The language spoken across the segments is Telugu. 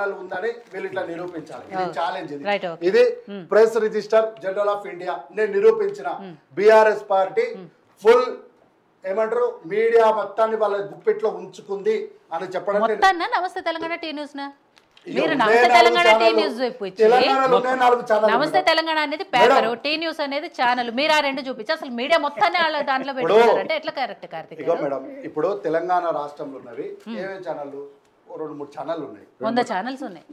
ఉందని వీళ్ళు ఇట్లా నిరూపించాలి. ఇది ఛాలెంజ్. ఇది press register general of India నేను నిరూపించిన బీఆర్ఎస్ పార్టీ ఫుల్ ఏమంటారు మీడియా మొత్తాన్ని వాళ్ళ గుప్పెట్లో ఉంచుకుంది అని చెప్పడం. నమస్తే తెలంగాణ టీ న్యూస్ మీరు నమస్తే తెలంగాణ టీ న్యూస్ నమస్తే తెలంగాణ అనేది పేపర్, టీ న్యూస్ అనేది ఛానల్. మీరు ఆ రెండు చూపించి అసలు మీడియా మొత్తాన్ని దాంట్లో పెట్టారంటే ఎట్లా కరెక్ట్ కార్తీక్? మేడం ఇప్పుడు తెలంగాణ రాష్ట్రంలో ఉన్నవి ఏమేమి ఛానళ్ళు? 2-3 ఛానళ్ళు ఉన్నాయి, 100 ఛానల్స్ ఉన్నాయి.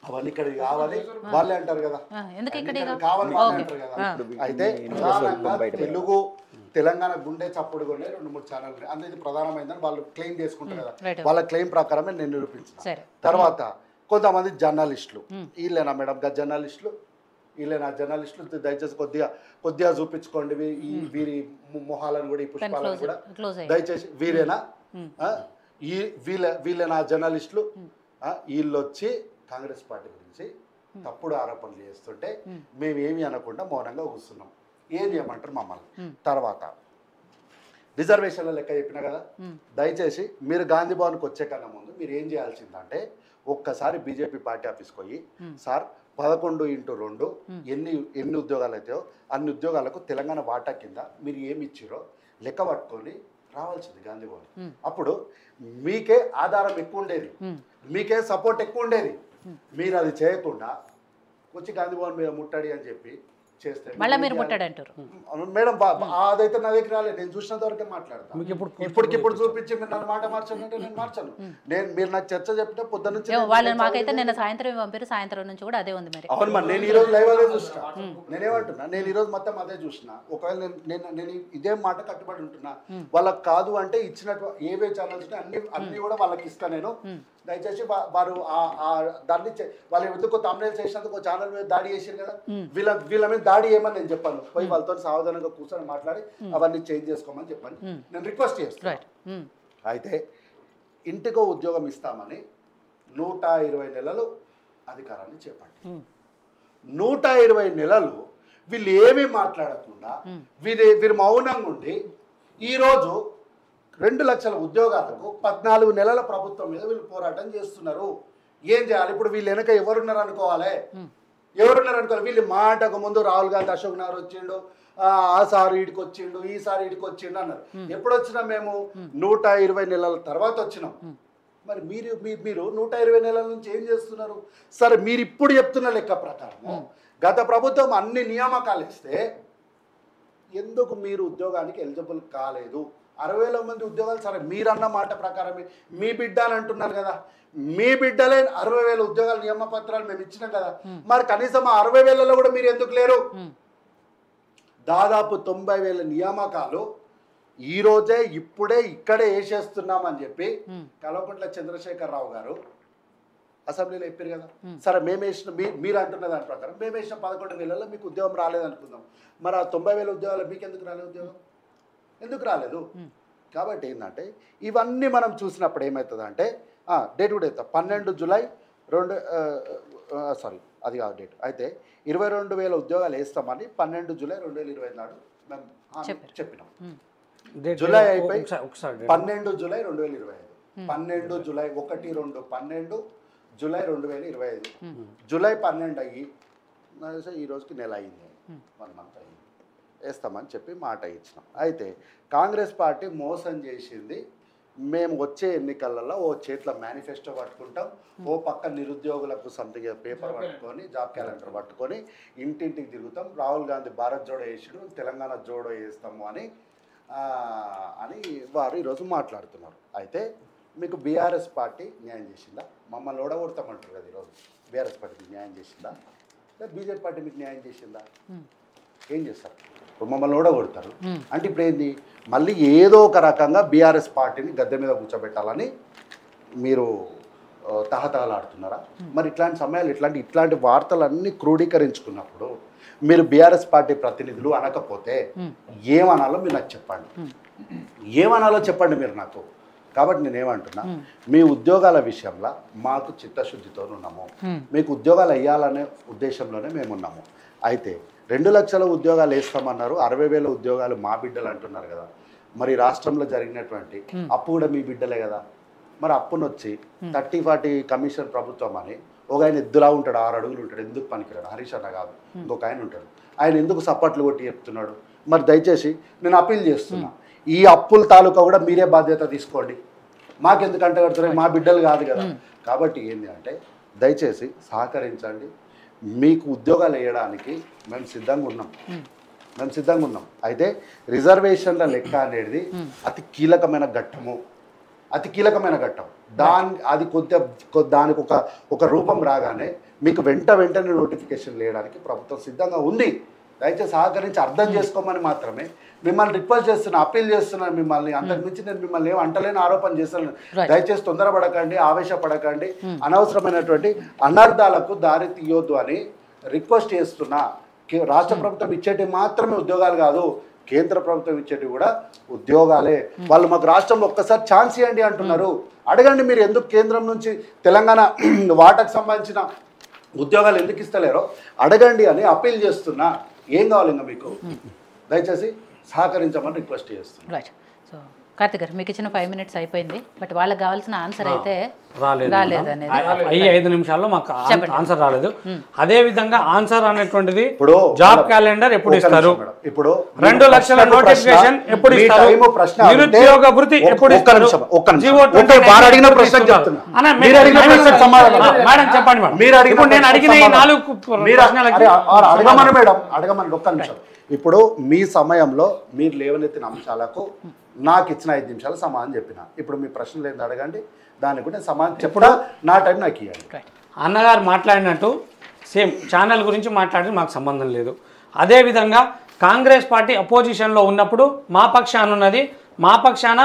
అవన్నీ ఇక్కడ కావాలి వాళ్ళే అంటారు కదా, ఎందుకు ఇక్కడ కావాలి వాళ్ళే అంటారు కదా. అయితే తెలుగు తెలంగాణ గుండె చప్పుడు కొనే 2-3 ఛానల్ అంటే ఇది ప్రధానమైందని వాళ్ళు క్లెయిమ్ చేసుకుంటారు కదా. వాళ్ళ క్లెయిమ్ ప్రకారమే నేను నిరూపించాను. తర్వాత కొంతమంది జర్నలిస్టులు వీళ్ళేనా మేడం జర్నలిస్టులు వీళ్ళేనా జర్నలిస్టులు దయచేసి కొద్దిగా చూపించుకోండి వీరి మొహాలను కూడా ఈ పుష్పాలను కూడా దయచేసి వీరేనా వీళ్ళేనా జర్నలిస్టులు? వీళ్ళు వచ్చి కాంగ్రెస్ పార్టీ గురించి తప్పుడు ఆరోపణలు చేస్తుంటే మేమేమి అనకుండా మౌనంగా కూర్చున్నాం. ఏం చేయమంటారు మమ్మల్ని? తర్వాత రిజర్వేషన్ల లెక్క చెప్పినా కదా, దయచేసి మీరు గాంధీ భవన్కి వచ్చే కన్నా ముందు మీరు ఏం చేయాల్సిందంటే ఒక్కసారి బీజేపీ పార్టీ ఆఫీస్కి పోయి సార్ 11x2 ఎన్ని ఉద్యోగాలు అయితాయో అన్ని ఉద్యోగాలకు తెలంగాణ వాటా కింద మీరు ఏమి ఇచ్చిరో లెక్క పట్టుకొని రావాల్సింది గాంధీ భవన్. అప్పుడు మీకే ఆధారం ఎక్కువ ఉండేది, మీకే సపోర్ట్ ఎక్కువ ఉండేది. మీరు అది చేయకుండా వచ్చి గాంధీ భవన్ మీద ముట్టడి అని చెప్పి చేస్తే మళ్ళీ మీరు ముట్టాడంటారు మేడం. అదైతే నా దగ్గర రాలేదు, నేను చూసినంత వరకే మాట్లాడతాను. ఇప్పటికిప్పుడు చూపించి మీరు నన్ను మాట మార్చానంటే నేను మార్చాను. మీరు నాకు చర్చ చెప్తే పొద్దున్న నుంచి వాళ్ళని మాకైతే నిన్న సాయంత్రం పంపారు, సాయంత్రం నుంచి కూడా అదే ఉంది మరి. అవును మరి నేను ఈ రోజు లైవ్ అదే చూసిన. నేనేమంటున్నా, నేను ఈ రోజు మొత్తం అదే చూసిన. ఒకవేళ నేను ఇదే మాట కట్టుబడి ఉంటున్నా. వాళ్ళకి కాదు అంటే ఇచ్చినట్టు ఏవే ఛానల్స్ అన్ని కూడా వాళ్ళకి ఇస్తాను నేను. దయచేసి వారు దాన్ని వాళ్ళు ఎందుకు తమ్నేల్ చేసినందుకు ఛానల్ మీద దాడి చేసారు కదా, వీళ్ళ మీద దాడి చేయమని నేను చెప్పాను. పోయి వాళ్ళతో సావధానంగా కూర్చొని మాట్లాడి అవన్నీ చేంజ్ చేసుకోమని చెప్పాను. నేను రిక్వెస్ట్ చేస్తాను. అయితే ఇంటికో ఉద్యోగం ఇస్తామని 120 నెలలు అధికారాన్ని చేపట్టి 120 నెలలు వీళ్ళు ఏమీ మాట్లాడకుండా వీరు మౌనంగా ఉండి ఈరోజు 2 లక్షల ఉద్యోగాలకు 14 నెలల ప్రభుత్వం మీద వీళ్ళు పోరాటం చేస్తున్నారు. ఏం చేయాలి ఇప్పుడు? వీళ్ళు వెనక ఎవరున్నారు అనుకోవాలి? వీళ్ళు మాటకు ముందు రాహుల్ గాంధీ అశోక్ నగర్ వచ్చిండు, ఆ సారి ఈడికి వచ్చిండు, ఈసారి ఈడికి వచ్చిండు అన్నారు. ఎప్పుడు వచ్చినాం మేము? 120 నెలల తర్వాత వచ్చినాం. మరి మీరు 120 నెలల నుంచి ఏం చేస్తున్నారు? సరే మీరు ఇప్పుడు చెప్తున్న లెక్క ప్రకారం గత ప్రభుత్వం అన్ని నియామకాలు ఇస్తే ఎందుకు మీరు ఉద్యోగానికి ఎలిజిబుల్ కాలేదు? 60,000 మంది ఉద్యోగాలు. సరే మీరన్న మాట ప్రకారమే మీ బిడ్డ అని అంటున్నారు కదా, మీ బిడ్డలే 60,000 ఉద్యోగాల నియమ పత్రాలు మేము ఇచ్చినాం కదా. మరి కనీసం 60,000లో కూడా మీరు ఎందుకు లేరు? దాదాపు 90,000 నియామకాలు ఈ రోజే ఇప్పుడే ఇక్కడే వేసేస్తున్నామని చెప్పి కల్వకుంట్ల చంద్రశేఖరరావు గారు అసెంబ్లీలో చెప్పారు కదా. సరే మేము వేసిన మీరు అంటున్న దాని ప్రకారం మేము వేసిన 11,000లో మీకు ఉద్యోగం రాలేదనుకుందాం. మరి ఆ 90,000 ఉద్యోగాలు మీకు ఎందుకు రాలేదు? ఉద్యోగం ఎందుకు రాలేదు? కాబట్టి ఏంటంటే ఇవన్నీ మనం చూసినప్పుడు ఏమవుతుందంటే డేట్ కూడా అవుతుంది 12 జూలై అది కాదు డేట్. అయితే 22,000 ఉద్యోగాలు వేస్తామని 12 జూలై 2020 నాడు మేము చెప్పినాం. జూలై అయిపోయి 12 జూలై 2025, 12 జూలై 1, 2, 12 జూలై 2025, జూలై 12 అయ్యి ఈ రోజుకి నెల అయింది, 1 మంత్ అయింది. వేస్తామని చెప్పి మాట ఇచ్చినాం. అయితే కాంగ్రెస్ పార్టీ మోసం చేసింది. మేము వచ్చే ఎన్నికలలో ఓ చేతిలో మేనిఫెస్టో పట్టుకుంటాం, ఓ పక్క నిరుద్యోగులకు సంథింగ్ పేపర్ పట్టుకొని జాబ్ క్యాలెండర్ పట్టుకొని ఇంటింటికి తిరుగుతాం. రాహుల్ గాంధీ భారత్ జోడో వేసాడు, తెలంగాణ జోడో వేస్తాము అని వారు ఈరోజు మాట్లాడుతున్నారు. అయితే మీకు బీఆర్ఎస్ పార్టీ న్యాయం చేసిందా? మమ్మల్ని ఓడగొడతామంటారు కదా ఈరోజు. బీఆర్ఎస్ పార్టీ న్యాయం చేసిందా? లేదా బీజేపీ పార్టీ మీకు న్యాయం చేసిందా? ఏం చేస్తారు? మమ్మల్ని ఓడగొడతారు అంటే ఇప్పుడు ఏంది? మళ్ళీ ఏదో ఒక రకంగా బీఆర్ఎస్ పార్టీని గద్దె మీద కూర్చోబెట్టాలని మీరు తహతహలాడుతున్నారా? మరి ఇట్లాంటి సమయాలు ఇట్లాంటి వార్తలన్నీ క్రోడీకరించుకున్నప్పుడు మీరు బీఆర్ఎస్ పార్టీ ప్రతినిధులు అనకపోతే ఏమనాలో మీరు నాకు చెప్పండి. ఏమనాలో చెప్పండి మీరు నాకు. కాబట్టి నేనేమంటున్నా, మీ ఉద్యోగాల విషయంలో మాకు చిత్తశుద్ధితో ఉన్నాము, మీకు ఉద్యోగాలు వేయాలనే ఉద్దేశంలోనే మేము ఉన్నాము. అయితే 2 లక్షల ఉద్యోగాలు వేస్తామన్నారు, 60,000 ఉద్యోగాలు మా బిడ్డలు అంటున్నారు కదా. మరి రాష్ట్రంలో జరిగినటువంటి అప్పు కూడా మీ బిడ్డలే కదా. మరి అప్పును వచ్చి 30-40 కమిషన్ ప్రభుత్వం అని ఒక ఆయన ఎద్దులా ఉంటాడు, 6 అడుగులు ఉంటాడు, ఎందుకు పనికిరాడు? హరీష్ అన్న కాదు, ఇంకొక ఆయన ఉంటాడు. ఆయన ఎందుకు సపోర్ట్లు కొట్టి చెప్తున్నాడు? మరి దయచేసి నేను అప్పీల్ చేస్తున్నా, ఈ అప్పుల తాలూకా కూడా మీరే బాధ్యత తీసుకోండి. మాకెందుకంటే కడుతున్నాయి, మా బిడ్డలు కాదు కదా. కాబట్టి ఏంటి అంటే దయచేసి సహకరించండి. మీకు ఉద్యోగాలు వేయడానికి మేము సిద్ధంగా ఉన్నాం. అయితే రిజర్వేషన్ల లెక్క అనేది అతి కీలకమైన ఘట్టం. అది దానికి ఒక రూపం రాగానే మీకు వెంటనే నోటిఫికేషన్ వేయడానికి ప్రభుత్వం సిద్ధంగా ఉంది. దయచేసి సహకరించి అర్థం చేసుకోమని మాత్రమే మిమ్మల్ని రిక్వెస్ట్ చేస్తున్నా, అప్పీల్ చేస్తున్నాను మిమ్మల్ని. అంతకుమించి నేను మిమ్మల్ని ఏం అంటలేని ఆరోపణ చేస్తున్నాను. దయచేసి తొందరపడకండి, ఆవేశపడకండి, అనవసరమైనటువంటి అనర్థాలకు దారి తీయొద్దు అని రిక్వెస్ట్ చేస్తున్నా. రాష్ట్ర ప్రభుత్వం ఇచ్చేటి మాత్రమే ఉద్యోగాలు కాదు, కేంద్ర ప్రభుత్వం ఇచ్చేటి కూడా ఉద్యోగాలే. వాళ్ళు మాకు రాష్ట్రంలో ఒక్కసారి ఛాన్స్ ఇవ్వండి అంటున్నారు. అడగండి మీరు ఎందుకు కేంద్రం నుంచి తెలంగాణ వాటాకు సంబంధించిన ఉద్యోగాలు ఎందుకు ఇస్తలేరో అడగండి అని అప్పీల్ చేస్తున్నా. ఏం కావాలి ఇంకా మీకు? దయచేసి సహకరించమని రిక్వెస్ట్ చేస్తున్నాను. రైట్. సో కార్తిక్ గారు మీకు ఇచ్చిన 5 minutes అయిపోయింది, బట్ వాళ్ళకి కావాల్సిన ఆన్సర్ అయితే రాలేదు అనేది 5 నిమిషాల్లో మాకు ఆన్సర్ రాలేదు. అదే విధంగా ఆన్సర్ అనేటువంటిది జాబ్ క్యాలెండర్ ఎప్పుడు ఇస్తారు, ఇప్పుడు 2 లక్షల నోటిఫికేషన్ ఎప్పుడు ఇస్తారు, నిరుద్యోగ భృతి ఎప్పుడు ఇస్తారు, మేడం చెప్పండి మేడం. ఇప్పుడు నేను అడిగిన ఈ 4 ప్రశ్నలకి అడగమని ఒక్క నిమిషం. ఇప్పుడు మీ సమయంలో మీరు లేవనెత్తిన అంశాలకు నాకు ఇచ్చిన 5 నిమిషాలు సమాధానం చెప్పిన. ఇప్పుడు మీ ప్రశ్నలు ఏంటి అడగండి, దానికి కూడా సమాధానం చెప్పడా నా టైం నాకు ఇవ్వండి. అన్నగారు మాట్లాడినట్టు సేమ్ ఛానల్ గురించి మాట్లాడి మాకు సంబంధం లేదు. అదేవిధంగా కాంగ్రెస్ పార్టీ అపోజిషన్లో ఉన్నప్పుడు మా పక్షాన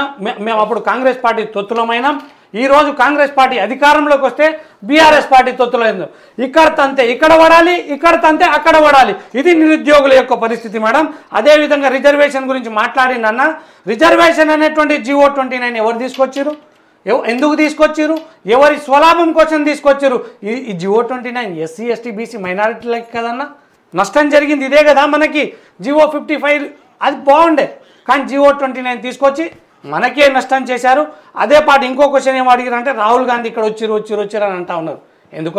మేము అప్పుడు కాంగ్రెస్ పార్టీ తొత్తులమైనాం. ఈరోజు కాంగ్రెస్ పార్టీ అధికారంలోకి వస్తే బీఆర్ఎస్ పార్టీ తొత్తులైంది. ఇక్కడ తంతే ఇక్కడ పడాలి, ఇక్కడ తంతే అక్కడ పడాలి. ఇది నిరుద్యోగుల యొక్క పరిస్థితి మేడం. అదేవిధంగా రిజర్వేషన్ గురించి మాట్లాడిందన్న, రిజర్వేషన్ అనేటువంటి GO-29 ఎవరు తీసుకొచ్చారు, ఎందుకు తీసుకొచ్చారు, ఎవరి స్వలాభం కోసం తీసుకొచ్చారు? ఈ GO-29 SC ST BC మైనారిటీలకి కదన్నా నష్టం జరిగింది. ఇదే కదా మనకి GO-55 అది బాగుండే, కానీ GO-29 తీసుకొచ్చి మనకే నష్టం చేశారు. అదే పాటు ఇంకో క్వశ్చన్ ఏం అడిగారంటే రాహుల్ గాంధీ ఇక్కడ వచ్చారు అని అంటా ఉన్నారు. ఎందుకు